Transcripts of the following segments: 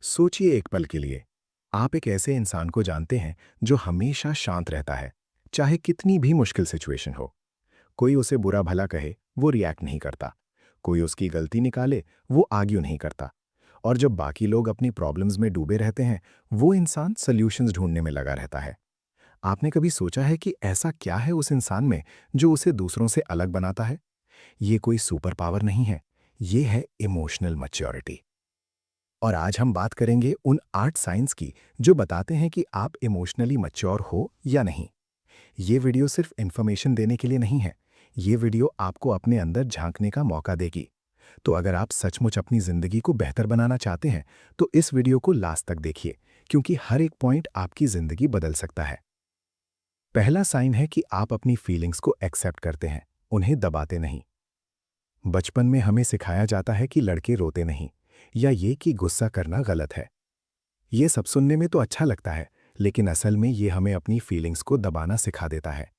सोचिए एक पल के लिए। आप एक ऐसे इंसान को जानते हैं जो हमेशा शांत रहता है, चाहे कितनी भी मुश्किल सिचुएशन हो। कोई उसे बुरा भला कहे, वो रिएक्ट नहीं करता। कोई उसकी गलती निकाले, वो आर्ग्यू नहीं करता। और जब बाकी लोग अपनी प्रॉब्लम्स में डूबे रहते हैं, वो इंसान सॉल्यूशंस ढूंढने में लगा रहता है। आपने कभी सोचा है कि ऐसा क्या है उस इंसान में जो उसे दूसरों से अलग बनाता है? ये कोई सुपर पावर नहीं है, ये है इमोशनल मैच्योरिटी। और आज हम बात करेंगे उन 8 साइंस की जो बताते हैं कि आप इमोशनली मैच्योर हो या नहीं। ये वीडियो सिर्फ इन्फॉर्मेशन देने के लिए नहीं है, ये वीडियो आपको अपने अंदर झांकने का मौका देगी। तो अगर आप सचमुच अपनी जिंदगी को बेहतर बनाना चाहते हैं, तो इस वीडियो को लास्ट तक देखिए, क्योंकि हर एक पॉइंट आपकी जिंदगी बदल सकता है। पहला साइन है कि आप अपनी फीलिंग्स को एक्सेप्ट करते हैं, उन्हें दबाते नहीं। बचपन में हमें सिखाया जाता है कि लड़के रोते नहीं, या ये कि गुस्सा करना गलत है। ये सब सुनने में तो अच्छा लगता है, लेकिन असल में ये हमें अपनी फीलिंग्स को दबाना सिखा देता है।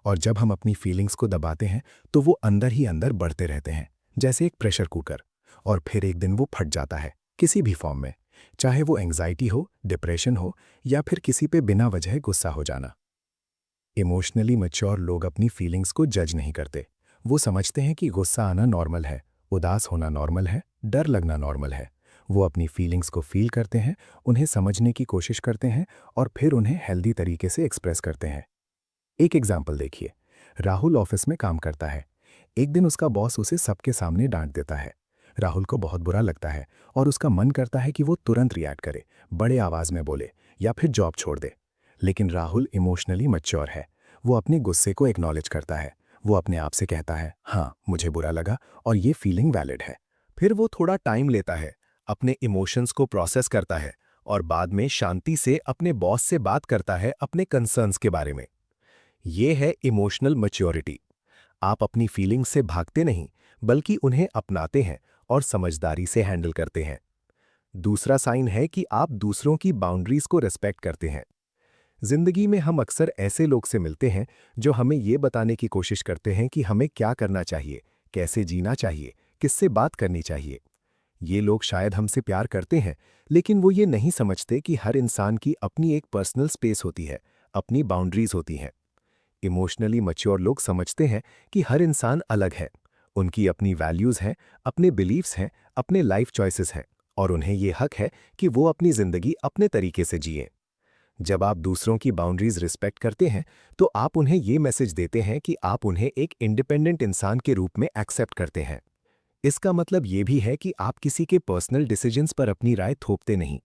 और जब हम अपनी फीलिंग्स को दबाते हैं, तो वो अंदर ही अंदर बढ़ते रहते हैं, जैसे एक प्रेशर कुकर। और फिर एक दिन वो फट जाता है, किसी भी फॉर्म में। चाहे वो एंग्जाइटी हो, डिप्रेशन हो, या फिर किसी पे बिना वजह गुस्सा हो जाना। इमोशनली मैच्योर लोग अपनी फीलिंग्स को जज नहीं करते। वो समझते हैं कि गुस्सा आना नॉर्मल है, उदास होना नॉर्मल है, डर लगना नॉर्मल है। वो अपनी फीलिंग्स को फील करते हैं, उन्हें समझने की कोशिश करते हैं, और फिर उन्हें हेल्दी तरीके से एक्सप्रेस करते हैं। एक एग्जाम्पल देखिए। राहुल ऑफिस में काम करता है। एक दिन उसका बॉस उसे सबके सामने डांट देता है। राहुल को बहुत बुरा लगता है, और उसका मन करता है कि वो तुरंत रिएक्ट करे, बड़े आवाज में बोले, या फिर जॉब छोड़ दे। लेकिन राहुल इमोशनली मैच्योर है। वो अपने गुस्से को एक्नॉलेज करता है। वो अपने आप से कहता है, हाँ मुझे बुरा लगा, और ये फीलिंग वैलिड है। फिर वो थोड़ा टाइम लेता है, अपने इमोशंस को प्रोसेस करता है, और बाद में शांति से अपने बॉस से बात करता है अपने कंसर्न्स के बारे में। ये है इमोशनल मैच्योरिटी। आप अपनी फीलिंग्स से भागते नहीं, बल्कि उन्हें अपनाते हैं और समझदारी से हैंडल करते हैं। दूसरा साइन है कि आप दूसरों की बाउंड्रीज को रिस्पेक्ट करते हैं। जिंदगी में हम अक्सर ऐसे लोग से मिलते हैं जो हमें ये बताने की कोशिश करते हैं कि हमें क्या करना चाहिए, कैसे जीना चाहिए, किससे बात करनी चाहिए। ये लोग शायद हमसे प्यार करते हैं, लेकिन वो ये नहीं समझते कि हर इंसान की अपनी एक पर्सनल स्पेस होती है, अपनी बाउंड्रीज होती हैं। इमोशनली मैच्योर लोग समझते हैं कि हर इंसान अलग है। उनकी अपनी वैल्यूज हैं, अपने बिलीव्स हैं, अपने लाइफ चॉइसेस हैं, और उन्हें ये हक है कि वो अपनी जिंदगी अपने तरीके से जिए। जब आप दूसरों की बाउंड्रीज रिस्पेक्ट करते हैं, तो आप उन्हें ये मैसेज देते हैं कि आप उन्हें एक इंडिपेंडेंट इंसान के रूप में एक्सेप्ट करते हैं। इसका मतलब ये भी है कि आप किसी के पर्सनल डिसीजंस पर अपनी राय थोपते नहीं।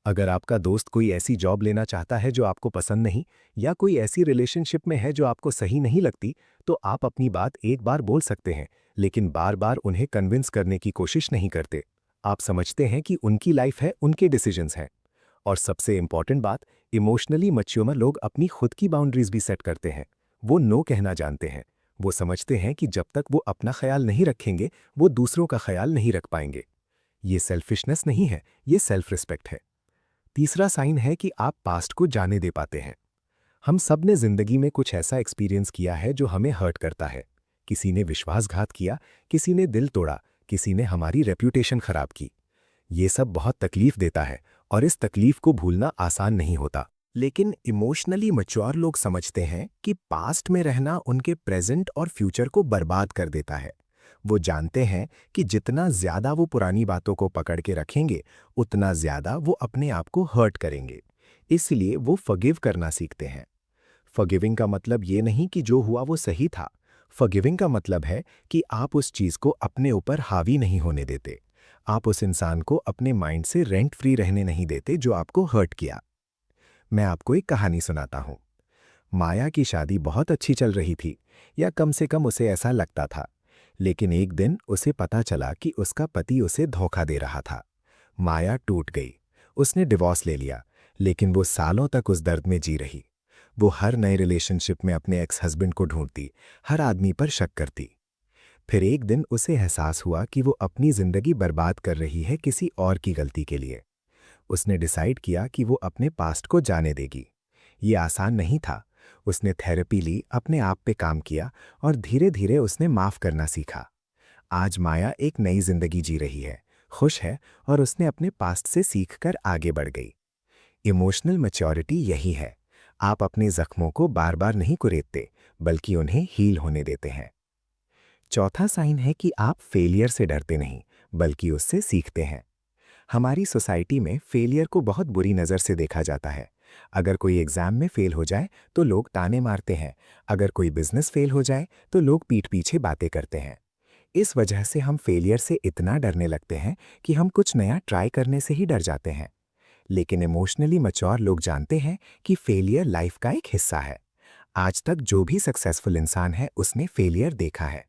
अगर आपका दोस्त कोई ऐसी जॉब लेना चाहता है जो आपको पसंद नहीं, या कोई ऐसी रिलेशनशिप में है जो आपको सही नहीं लगती, तो आप अपनी बात एक बार बोल सकते हैं, लेकिन बार बार उन्हें कन्विंस करने की कोशिश नहीं करते। आप समझते हैं कि उनकी लाइफ है, उनके डिसीजंस हैं। और सबसे इंपॉर्टेंट बात, इमोशनली मैच्योर लोग अपनी खुद की बाउंड्रीज भी सेट करते हैं। वो नो कहना जानते हैं। वो समझते हैं कि जब तक वो अपना ख्याल नहीं रखेंगे, वो दूसरों का ख्याल नहीं रख पाएंगे। ये सेल्फिशनेस नहीं है, ये सेल्फ रिस्पेक्ट है। तीसरा साइन है कि आप पास्ट को जाने दे पाते हैं। हम सब ने जिंदगी में कुछ ऐसा एक्सपीरियंस किया है जो हमें हर्ट करता है। किसी ने विश्वासघात किया, किसी ने दिल तोड़ा, किसी ने हमारी रेप्यूटेशन खराब की। ये सब बहुत तकलीफ देता है, और इस तकलीफ को भूलना आसान नहीं होता। लेकिन इमोशनली मैच्योर लोग समझते हैं कि पास्ट में रहना उनके प्रेजेंट और फ्यूचर को बर्बाद कर देता है। वो जानते हैं कि जितना ज्यादा वो पुरानी बातों को पकड़ के रखेंगे, उतना ज्यादा वो अपने आप को हर्ट करेंगे। इसलिए वो फॉरगिव करना सीखते हैं। फॉरगिविंग का मतलब ये नहीं कि जो हुआ वो सही था। फॉरगिविंग का मतलब है कि आप उस चीज को अपने ऊपर हावी नहीं होने देते। आप उस इंसान को अपने माइंड से रेंट फ्री रहने नहीं देते जो आपको हर्ट किया। मैं आपको एक कहानी सुनाता हूं। माया की शादी बहुत अच्छी चल रही थी, या कम से कम उसे ऐसा लगता था। लेकिन एक दिन उसे पता चला कि उसका पति उसे धोखा दे रहा था। माया टूट गई। उसने डिवोर्स ले लिया, लेकिन वो सालों तक उस दर्द में जी रही। वो हर नए रिलेशनशिप में अपने एक्स हस्बैंड को ढूंढती, हर आदमी पर शक करती। फिर एक दिन उसे एहसास हुआ कि वो अपनी जिंदगी बर्बाद कर रही है किसी और की गलती के लिए। उसने डिसाइड किया कि वो अपने पास्ट को जाने देगी। ये आसान नहीं था। उसने थेरेपी ली, अपने आप पे काम किया, और धीरे धीरे उसने माफ करना सीखा। आज माया एक नई जिंदगी जी रही है, खुश है और उसने अपने पास्ट से सीखकर आगे बढ़ गई। इमोशनल मैच्योरिटी यही है। आप अपने जख्मों को बार बार नहीं कुरेदते, बल्कि उन्हें हील होने देते हैं। चौथा साइन है कि आप फेलियर से डरते नहीं, बल्कि उससे सीखते हैं। हमारी सोसाइटी में फेलियर को बहुत बुरी नज़र से देखा जाता है। अगर कोई एग्जाम में फेल हो जाए तो लोग ताने मारते हैं। अगर कोई बिजनेस फेल हो जाए तो लोग पीठ पीछे बातें करते हैं। इस वजह से हम फेलियर से इतना डरने लगते हैं कि हम कुछ नया ट्राई करने से ही डर जाते हैं। लेकिन इमोशनली मैच्योर लोग जानते हैं कि फेलियर लाइफ का एक हिस्सा है। आज तक जो भी सक्सेसफुल इंसान है उसने फेलियर देखा है।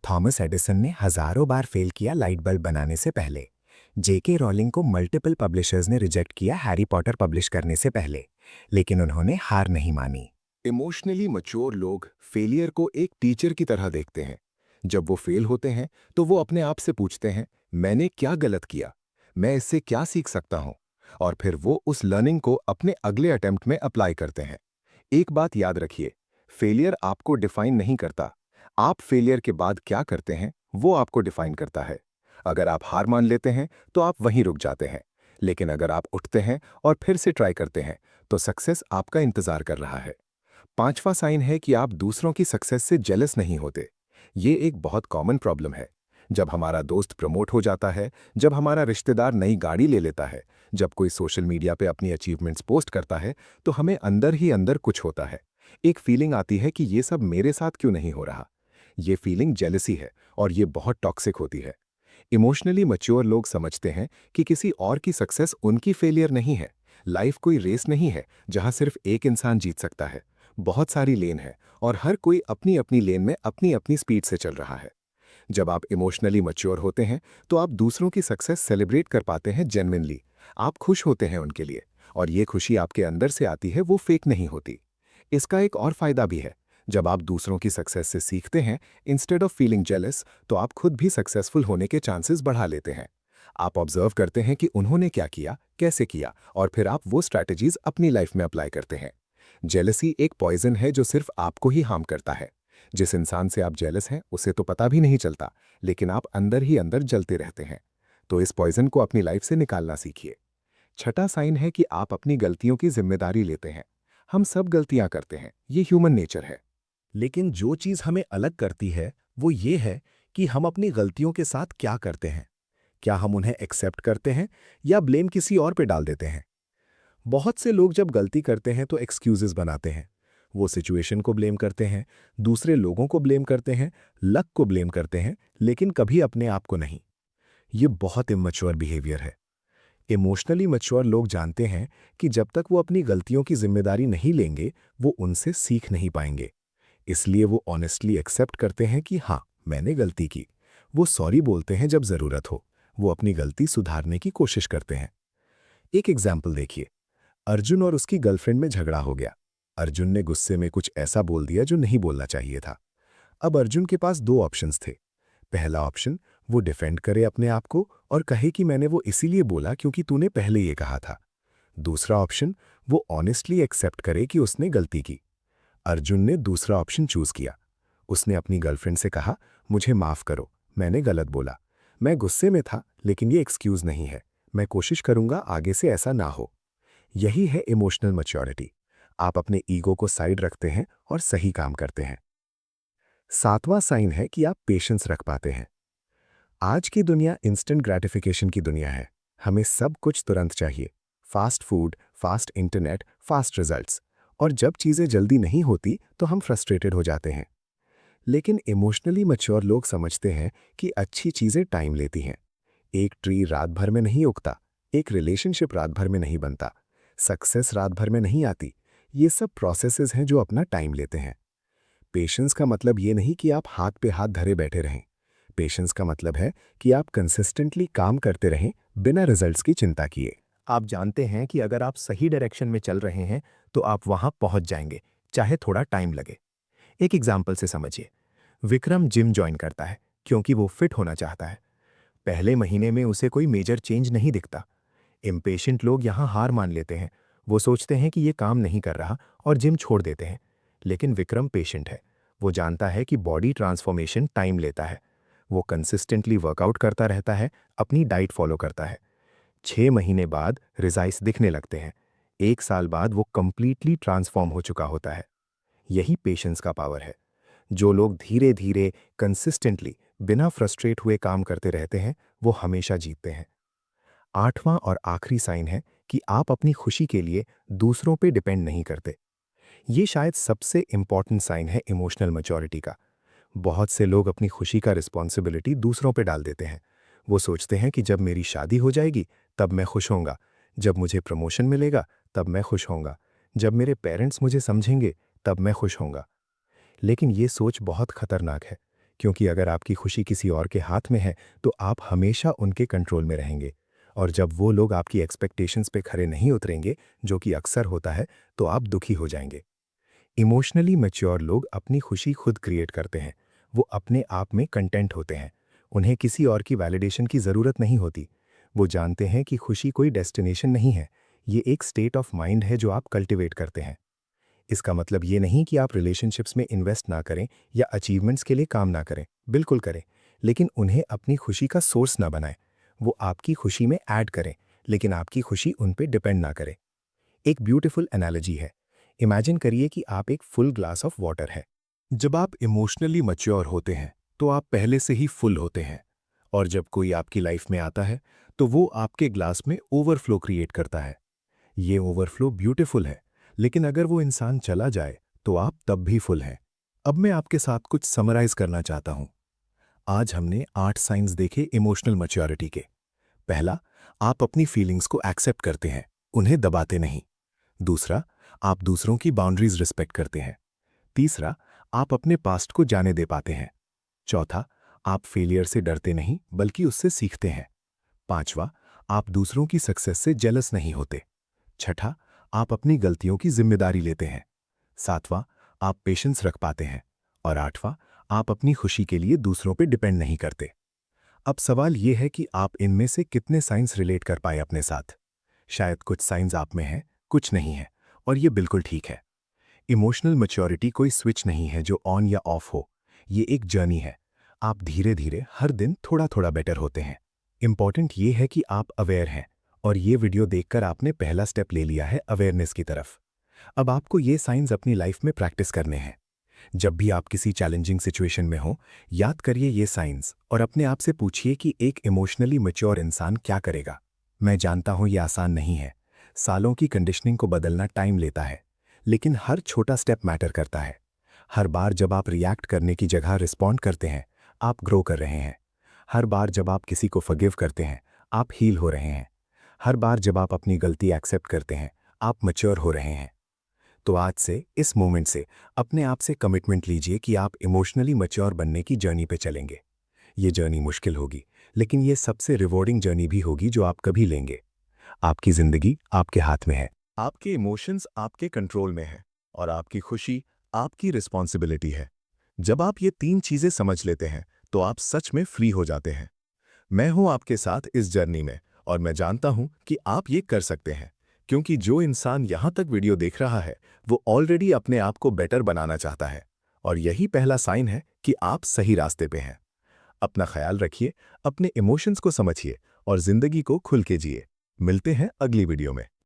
थॉमस एडिसन ने हजारों बार फेल किया लाइट बल्ब बनाने से पहले। जेके रॉलिंग को मल्टीपल पब्लिशर्स ने रिजेक्ट किया हैरी पॉटर पब्लिश करने से पहले, लेकिन उन्होंने हार नहीं मानी। इमोशनली मैच्योर लोग फेलियर को एक टीचर की तरह देखते हैं। जब वो फेल होते हैं तो वो अपने आप से पूछते हैं, मैंने क्या गलत किया, मैं इससे क्या सीख सकता हूं, और फिर वो उस लर्निंग को अपने अगले अटेम्प्ट में अप्लाई करते हैं। एक बात याद रखिए, फेलियर आपको डिफाइन नहीं करता। आप फेलियर के बाद क्या करते हैं वो आपको डिफाइन करता है। अगर आप हार मान लेते हैं तो आप वहीं रुक जाते हैं, लेकिन अगर आप उठते हैं और फिर से ट्राई करते हैं तो सक्सेस आपका इंतजार कर रहा है। पांचवा साइन है कि आप दूसरों की सक्सेस से जेलस नहीं होते। ये एक बहुत कॉमन प्रॉब्लम है। जब हमारा दोस्त प्रमोट हो जाता है, जब हमारा रिश्तेदार नई गाड़ी ले लेता है, जब कोई सोशल मीडिया पे अपनी अचीवमेंट्स पोस्ट करता है, तो हमें अंदर ही अंदर कुछ होता है। एक फीलिंग आती है कि ये सब मेरे साथ क्यों नहीं हो रहा। ये फीलिंग जेलसी है और ये बहुत टॉक्सिक होती है। इमोशनली मैच्योर लोग समझते हैं कि किसी और की सक्सेस उनकी फेलियर नहीं है। लाइफ कोई रेस नहीं है जहां सिर्फ एक इंसान जीत सकता है। बहुत सारी लेन है और हर कोई अपनी अपनी लेन में अपनी अपनी स्पीड से चल रहा है। जब आप इमोशनली मैच्योर होते हैं तो आप दूसरों की सक्सेस सेलिब्रेट कर पाते हैं जेन्युइनली। आप खुश होते हैं उनके लिए, और ये खुशी आपके अंदर से आती है, वो फेक नहीं होती। इसका एक और फायदा भी है। जब आप दूसरों की सक्सेस से सीखते हैं इंस्टेड ऑफ फीलिंग जेलस, तो आप खुद भी सक्सेसफुल होने के चांसेस बढ़ा लेते हैं। आप ऑब्जर्व करते हैं कि उन्होंने क्या किया, कैसे किया, और फिर आप वो स्ट्रैटेजीज अपनी लाइफ में अप्लाई करते हैं। जेलसी एक पॉइजन है जो सिर्फ आपको ही हार्म करता है। जिस इंसान से आप जेलस हैं उसे तो पता भी नहीं चलता, लेकिन आप अंदर ही अंदर जलते रहते हैं। तो इस पॉइजन को अपनी लाइफ से निकालना सीखिए। छठा साइन है कि आप अपनी गलतियों की जिम्मेदारी लेते हैं। हम सब गलतियां करते हैं, ये ह्यूमन नेचर है। लेकिन जो चीज हमें अलग करती है वो ये है कि हम अपनी गलतियों के साथ क्या करते हैं। क्या हम उन्हें एक्सेप्ट करते हैं या ब्लेम किसी और पे डाल देते हैं। बहुत से लोग जब गलती करते हैं तो एक्सक्यूजेस बनाते हैं। वो सिचुएशन को ब्लेम करते हैं, दूसरे लोगों को ब्लेम करते हैं, लक को ब्लेम करते हैं, लेकिन कभी अपने आप को नहीं। ये बहुत इमैच्योर बिहेवियर है। इमोशनली मैच्योर लोग जानते हैं कि जब तक वो अपनी गलतियों की जिम्मेदारी नहीं लेंगे, वो उनसे सीख नहीं पाएंगे। इसलिए वो ऑनेस्टली एक्सेप्ट करते हैं कि हाँ, मैंने गलती की। वो सॉरी बोलते हैं जब जरूरत हो। वो अपनी गलती सुधारने की कोशिश करते हैं। एक एग्जाम्पल देखिए। अर्जुन और उसकी गर्लफ्रेंड में झगड़ा हो गया। अर्जुन ने गुस्से में कुछ ऐसा बोल दिया जो नहीं बोलना चाहिए था। अब अर्जुन के पास दो ऑप्शंस थे। पहला ऑप्शन, वो डिफेंड करे अपने आप को और कहे कि मैंने वो इसीलिए बोला क्योंकि तूने पहले ये कहा था। दूसरा ऑप्शन, वो ऑनेस्टली एक्सेप्ट करे कि उसने गलती की। अर्जुन ने दूसरा ऑप्शन चूज किया। उसने अपनी गर्लफ्रेंड से कहा, मुझे माफ करो, मैंने गलत बोला। मैं गुस्से में था, लेकिन ये एक्सक्यूज नहीं है। मैं कोशिश करूंगा आगे से ऐसा ना हो। यही है इमोशनल मैच्योरिटी। आप अपने ईगो को साइड रखते हैं और सही काम करते हैं। सातवां साइन है कि आप पेशेंस रख पाते हैं। आज की दुनिया इंस्टेंट ग्रेटिफिकेशन की दुनिया है। हमें सब कुछ तुरंत चाहिए। Fast food, fast internet, fast results. और जब चीज़ें जल्दी नहीं होती तो हम फ्रस्ट्रेटेड हो जाते हैं। लेकिन इमोशनली मैच्योर लोग समझते हैं कि अच्छी चीज़ें टाइम लेती हैं। एक ट्री रात भर में नहीं उगता, एक रिलेशनशिप रात भर में नहीं बनता, सक्सेस रात भर में नहीं आती। ये सब प्रोसेसेस हैं जो अपना टाइम लेते हैं। पेशेंस का मतलब ये नहीं कि आप हाथ पे हाथ धरे बैठे रहें। पेशेंस का मतलब है कि आप कंसिस्टेंटली काम करते रहें बिना रिजल्ट्स की चिंता किए। आप जानते हैं कि अगर आप सही डायरेक्शन में चल रहे हैं तो आप वहां पहुंच जाएंगे, चाहे थोड़ा टाइम लगे। एक एग्जाम्पल से समझिए। विक्रम जिम ज्वाइन करता है क्योंकि वो फिट होना चाहता है। पहले महीने में उसे कोई मेजर चेंज नहीं दिखता। इम्पेशेंट लोग यहाँ हार मान लेते हैं। वो सोचते हैं कि ये काम नहीं कर रहा और जिम छोड़ देते हैं। लेकिन विक्रम पेशेंट है। वो जानता है कि बॉडी ट्रांसफॉर्मेशन टाइम लेता है। वो कंसिस्टेंटली वर्कआउट करता रहता है, अपनी डाइट फॉलो करता है। 6 महीने बाद रिजल्ट्स दिखने लगते हैं। 1 साल बाद वो कंप्लीटली ट्रांसफॉर्म हो चुका होता है। यही पेशेंस का पावर है। जो लोग धीरे धीरे कंसिस्टेंटली बिना फ्रस्ट्रेट हुए काम करते रहते हैं, वो हमेशा जीतते हैं। 8वां और आखिरी साइन है कि आप अपनी खुशी के लिए दूसरों पे डिपेंड नहीं करते। ये शायद सबसे इंपॉर्टेंट साइन है इमोशनल मैच्योरिटी का। बहुत से लोग अपनी खुशी का रिस्पॉन्सिबिलिटी दूसरों पे डाल देते हैं। वो सोचते हैं कि जब मेरी शादी हो जाएगी तब मैं खुश होऊंगा, जब मुझे प्रमोशन मिलेगा तब मैं खुश होऊंगा, जब मेरे पेरेंट्स मुझे समझेंगे तब मैं खुश होऊंगा। लेकिन ये सोच बहुत खतरनाक है, क्योंकि अगर आपकी खुशी किसी और के हाथ में है तो आप हमेशा उनके कंट्रोल में रहेंगे। और जब वो लोग आपकी एक्सपेक्टेशंस पे खरे नहीं उतरेंगे, जो कि अक्सर होता है, तो आप दुखी हो जाएंगे। इमोशनली मैच्योर लोग अपनी खुशी खुद क्रिएट करते हैं। वो अपने आप में कंटेंट होते हैं। उन्हें किसी और की वैलिडेशन की ज़रूरत नहीं होती। वो जानते हैं कि खुशी कोई डेस्टिनेशन नहीं है, ये एक स्टेट ऑफ माइंड है जो आप कल्टिवेट करते हैं। इसका मतलब ये नहीं कि आप रिलेशनशिप्स में इन्वेस्ट ना करें या अचीवमेंट्स के लिए काम ना करें, बिल्कुल करें, लेकिन उन्हें अपनी खुशी का सोर्स ना बनाएं। वो आपकी खुशी में ऐड करें, लेकिन आपकी खुशी उन पे डिपेंड ना करे। एक ब्यूटीफुल एनालॉजी है। इमेजिन करिए कि आप एक फुल ग्लास ऑफ वाटर है। जब आप इमोशनली मैच्योर होते हैं तो आप पहले से ही फुल होते हैं, और जब कोई आपकी लाइफ में आता है तो वो आपके ग्लास में ओवरफ्लो क्रिएट करता है। ये ओवरफ्लो ब्यूटीफुल है, लेकिन अगर वो इंसान चला जाए तो आप तब भी फुल हैं। अब मैं आपके साथ कुछ समराइज करना चाहता हूं। आज हमने 8 साइंस देखे इमोशनल मैच्योरिटी के। पहला, आप अपनी फीलिंग्स को एक्सेप्ट करते हैं, उन्हें दबाते नहीं। दूसरा, आप दूसरों की बाउंड्रीज रिस्पेक्ट करते हैं। तीसरा, आप अपने पास्ट को जाने दे पाते हैं। चौथा, आप फेलियर से डरते नहीं बल्कि उससे सीखते हैं। पांचवा, आप दूसरों की सक्सेस से जेलस नहीं होते। छठा, आप अपनी गलतियों की जिम्मेदारी लेते हैं। सातवां, आप पेशेंस रख पाते हैं। और आठवां, आप अपनी खुशी के लिए दूसरों पर डिपेंड नहीं करते। अब सवाल यह है कि आप इनमें से कितने साइंस रिलेट कर पाए अपने साथ। शायद कुछ साइंस आप में हैं, कुछ नहीं है, और ये बिल्कुल ठीक है। इमोशनल मैच्योरिटी कोई स्विच नहीं है जो ऑन या ऑफ हो। ये एक जर्नी है। आप धीरे धीरे हर दिन थोड़ा थोड़ा बेटर होते हैं। इंपॉर्टेंट ये है कि आप अवेयर हैं, और ये वीडियो देखकर आपने पहला स्टेप ले लिया है अवेयरनेस की तरफ। अब आपको ये साइंस अपनी लाइफ में प्रैक्टिस करने हैं। जब भी आप किसी चैलेंजिंग सिचुएशन में हो, याद करिए ये साइंस और अपने आप से पूछिए कि एक इमोशनली मैच्योर इंसान क्या करेगा। मैं जानता हूं ये आसान नहीं है। सालों की कंडीशनिंग को बदलना टाइम लेता है, लेकिन हर छोटा स्टेप मैटर करता है। हर बार जब आप रिएक्ट करने की जगह रिस्पॉन्ड करते हैं, आप ग्रो कर रहे हैं। हर बार जब आप किसी को फॉरगिव करते हैं, आप हील हो रहे हैं। हर बार जब आप अपनी गलती एक्सेप्ट करते हैं, आप मैच्योर हो रहे हैं। तो आज से, इस मोमेंट से, अपने आप से कमिटमेंट लीजिए कि आप इमोशनली मैच्योर बनने की जर्नी पे चलेंगे। ये जर्नी मुश्किल होगी, लेकिन ये सबसे रिवॉर्डिंग जर्नी भी होगी जो आप कभी लेंगे। आपकी जिंदगी आपके हाथ में है। आपके इमोशंस आपके कंट्रोल में है, और आपकी खुशी आपकी रिस्पॉन्सिबिलिटी है। जब आप ये 3 चीजें समझ लेते हैं तो आप सच में फ्री हो जाते हैं। मैं हूं आपके साथ इस जर्नी में, और मैं जानता हूं कि आप ये कर सकते हैं, क्योंकि जो इंसान यहां तक वीडियो देख रहा है वो ऑलरेडी अपने आप को बेटर बनाना चाहता है, और यही पहला साइन है कि आप सही रास्ते पे हैं। अपना ख्याल रखिए, अपने इमोशंस को समझिए, और जिंदगी को खुल के जिए। मिलते हैं अगली वीडियो में।